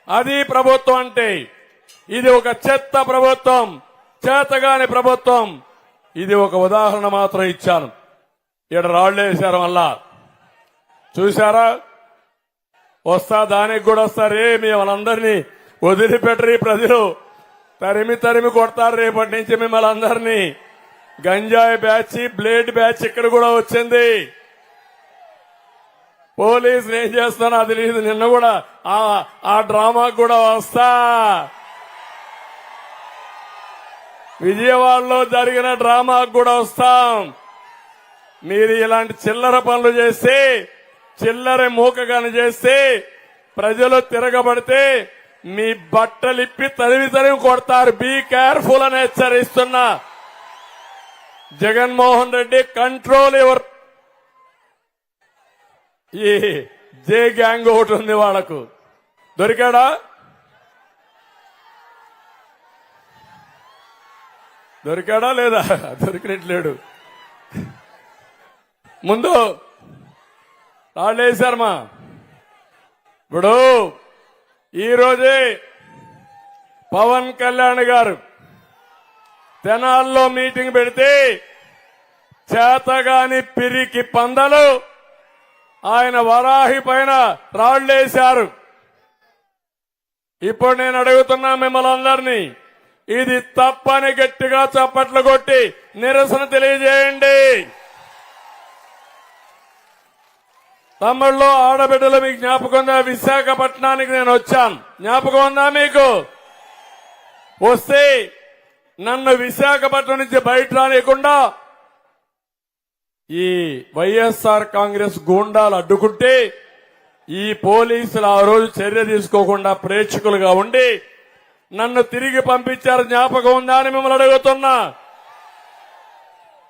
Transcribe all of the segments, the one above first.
అది ప్రభుత్వం అంటే. ఇది ఒక చెత్త ప్రభుత్వం, చేతగాని ప్రభుత్వం. ఇది ఒక ఉదాహరణ మాత్రం ఇచ్చాను. ఇక్కడ రాళ్లేశారు మళ్ళా చూశారా? వస్తా దానికి కూడా వస్తారే, మీ వాళ్ళందరినీ వదిలిపెట్టరు. ప్రజలు తరిమి తరిమి కొడతారు రేపటి నుంచి మిమ్మల్ని అందరినీ. గంజాయి బ్యాచ్, బ్లేడ్ బ్యాచ్ ఇక్కడ కూడా వచ్చింది. పోలీసులు ఏం చేస్తానో అది లేదు. నిన్న కూడా ఆ డ్రామాకు కూడా వస్తా. విజయవాడలో జరిగిన డ్రామాకు కూడా వస్తాం. మీరు ఇలాంటి చిల్లర పనులు చేస్తే, చిల్లర మూకగాని చేస్తే, ప్రజలు తిరగబడితే మీ బట్టలిప్పి తరిమి తరిమి కొడతారు. బీ కేర్ఫుల్ అని హెచ్చరిస్తున్నా. Jaganmohan Reddy control your. ఈ జే గ్యాంగ్ ఒకటి ఉంది వాళ్లకు. దొరికాడా? దొరికాడా లేదా? దొరికినట్లేడు. ముందు రాళ్ళేశారమ్మా. ఇప్పుడు ఈరోజే పవన్ కళ్యాణ్ గారు తెనాల్లో మీటింగ్ పెడితే చేతగాని పిరికి పందలు ఆయన వరాహి పైన రాళ్లేశారు. ఇప్పుడు నేను అడుగుతున్నా మిమ్మల్ని అందరినీ, ఇది తప్పని గట్టిగా చప్పట్లు కొట్టి నిరసన తెలియజేయండి. తమ్ముళ్ళు, ఆడబిడ్డలు, మీకు జ్ఞాపకం ఉందా? విశాఖపట్నానికి నేను వచ్చాను. జ్ఞాపకం ఉందా మీకు? వస్తే నన్ను విశాఖపట్నం నుంచి బయట రానియకుండా ఈ వైఎస్ఆర్ కాంగ్రెస్ గూండాలు అడ్డుకుంటే ఈ పోలీసులు ఆ రోజు చర్య తీసుకోకుండా ప్రేక్షకులుగా ఉండి నన్ను తిరిగి పంపించారు. జ్ఞాపకం ఉందా అని మిమ్మల్ని అడుగుతున్నా.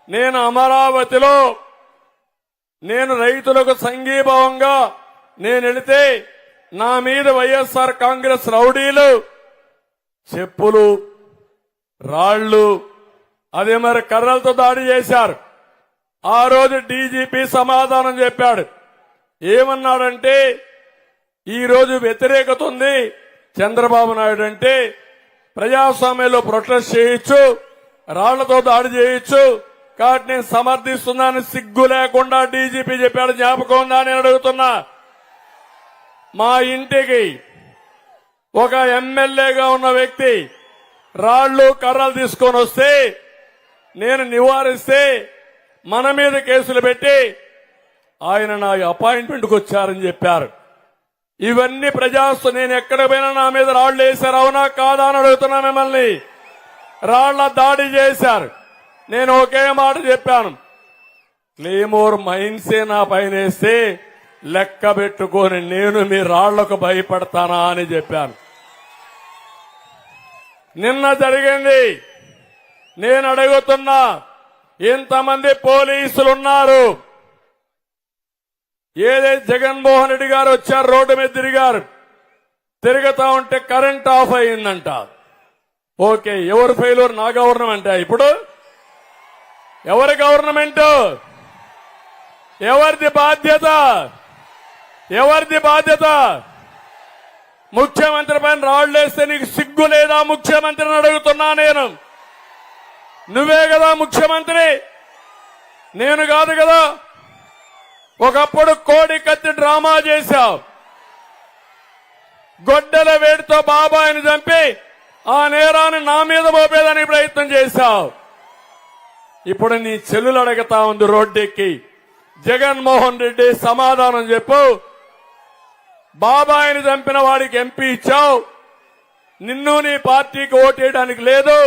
నేను అమరావతిలో నేను రైతులకు సంఘీభావంగా నేను వెళితే నా మీద వైఎస్ఆర్ కాంగ్రెస్ రౌడీలు చెప్పులు, రాళ్లు, అదే మరి కర్రలతో దాడి చేశారు. ఆ రోజు డీజీపీ సమాధానం చెప్పాడు. ఏమన్నాడంటే, ఈ రోజు వ్యతిరేకత ఉంది చంద్రబాబు నాయుడు అంటే, ప్రజాస్వామ్యంలో ప్రొటెస్ట్ చేయొచ్చు, రాళ్లతో దాడి చేయొచ్చు, కాబట్టి నేను సమర్థిస్తున్నాను సిగ్గు లేకుండా డీజీపీ చెప్పాడు. జ్ఞాపకం ఉందా నేను అడుగుతున్నా. మా ఇంటికి ఒక ఎమ్మెల్యేగా ఉన్న వ్యక్తి రాళ్లు కర్రలు తీసుకొని వస్తే నేను నివారిస్తే మన మీద కేసులు పెట్టి ఆయన నా అపాయింట్మెంట్కి వచ్చారని చెప్పారు. ఇవన్నీ ప్రజాస్వామ్యం. నేను ఎక్కడ పోయినా నా మీద రాళ్లు వేశారు, అవునా కాదా అని అడుగుతున్నా మిమ్మల్ని. రాళ్ల దాడి చేశారు. నేను ఒకే మాట చెప్పాను, క్లేమోర్ మైన్సే నా పైన వేస్తే లెక్క పెట్టుకొని నేను మీ రాళ్లకు భయపడతానా అని చెప్పాను. నిన్న జరిగింది. నేను అడుగుతున్నా, ఇంతమంది పోలీసులున్నారు. ఏదైతే జగన్మోహన్ రెడ్డి గారు వచ్చారు, రోడ్డు మీద తిరిగారు, తిరుగుతా ఉంటే కరెంట్ ఆఫ్ అయిందంట. ఓకే, ఎవరు ఫెయిల్యూర్? నా గవర్నమెంట్. ఇప్పుడు ఎవరి గవర్నమెంట్? ఎవరిది బాధ్యత? ఎవరిది బాధ్యత? ముఖ్యమంత్రి పైన రాళ్లేస్తే నీకు సిగ్గు లేదా ముఖ్యమంత్రిని అడుగుతున్నా నేను. నువ్వే కదా ముఖ్యమంత్రి, నేను కాదు కదా. ఒకప్పుడు కోడి కత్తి డ్రామా చేశావు. గొడ్డల వేడితో బాబాయిని చంపి ఆ నేరాన్ని నా మీద మోపేదానికి ప్రయత్నం చేశావు. ఇప్పుడు నీ చెల్లెలు అడుగుతా ఉంది రోడ్డెక్కి, జగన్మోహన్ రెడ్డి సమాధానం చెప్పు. బాబాయిని చంపిన వాడికి ఎంపీ ఇచ్చావు, నిన్ను నీ పార్టీకి ఓటేయడానికి లేదు.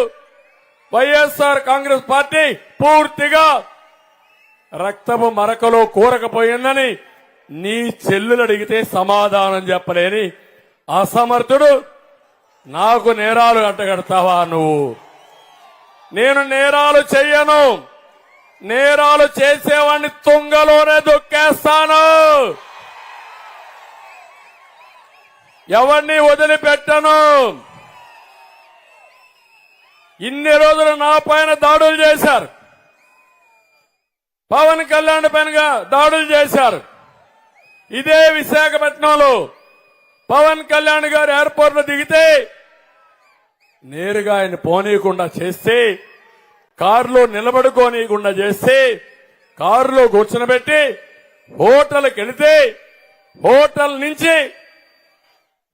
వైఎస్ఆర్ కాంగ్రెస్ పార్టీ పూర్తిగా రక్తపు మరకలో కూరకపోయిందని నీ చెల్లెలు అడిగితే సమాధానం చెప్పలేని అసమర్థుడు నాకు నేరాలు అంటగడతావా నువ్వు? నేను నేరాలు చెయ్యను. నేరాలు చేసేవాడిని తుంగలోనే దొక్కేస్తాను. ఎవరిని వదిలిపెట్టను. ఇన్ని రోజులు నా పైన దాడులు చేశారు, పవన్ కళ్యాణ్ పైన దాడులు చేశారు. ఇదే విశాఖపట్నంలో పవన్ కళ్యాణ్ గారు ఎయిర్పోర్ట్ లో దిగితే నేరుగా ఆయన పోనీయకుండా చేస్తే, కారులో నిలబడుకోనీయకుండా చేస్తే, కారులో కూర్చునబెట్టి హోటల్కి వెళితే హోటల్ నుంచి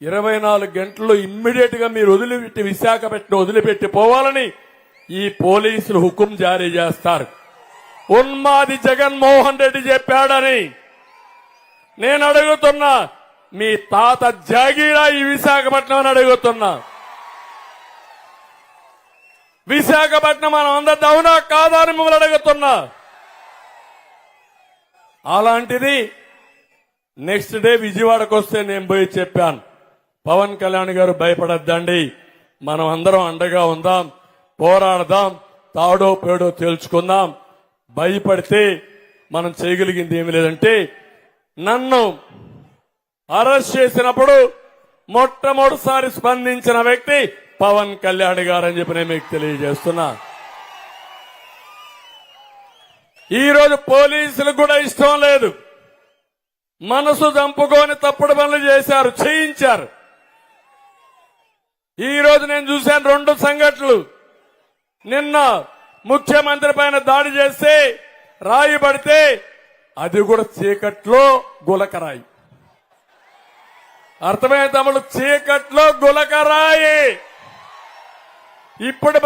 24 గంటల్లో ఇమ్మీడియట్ గా మీరు వదిలిపెట్టి విశాఖపట్నం వదిలిపెట్టి పోవాలని ఈ పోలీసులు హుకుం జారీ చేస్తారు. ఉన్మాది జగన్మోహన్ రెడ్డి చెప్పాడని నేను అడుగుతున్నా. మీ తాత జాగీరా ఈ విశాఖపట్నం అని అడుగుతున్నా. విశాఖపట్నం మనం అందరిది అవునా కాదా అని మిమ్మల్ని అడుగుతున్నా. అలాంటిది నెక్స్ట్ డే విజయవాడకు వస్తే నేను పోయి చెప్పాను, పవన్ కళ్యాణ్ గారు భయపడద్దండి, మనం అందరం అండగా ఉందాం, పోరాడదాం, తాడో పేడో తేల్చుకుందాం. భయపడితే మనం చేయగలిగింది ఏమీ లేదంటే, నన్ను అరెస్ట్ చేసినప్పుడు మొట్టమొదటిసారి స్పందించిన వ్యక్తి పవన్ కళ్యాణ్ గారు అని చెప్పి నేను మీకు తెలియజేస్తున్నా. ఈ రోజు పోలీసులకు కూడా ఇష్టం లేదు, మనసు చంపుకొని తప్పుడు పనులు చేశారు, చేయించారు. ఈ రోజు నేను చూశాను 2 సంఘటనలు. నిన్న ముఖ్యమంత్రి పైన దాడి చేస్తే రాయి పడితే అది కూడా చీకట్లో గులకరాయి. అర్థమైన తమ్ముడు, చీకట్లో గులకరాయి. ఇప్పుడు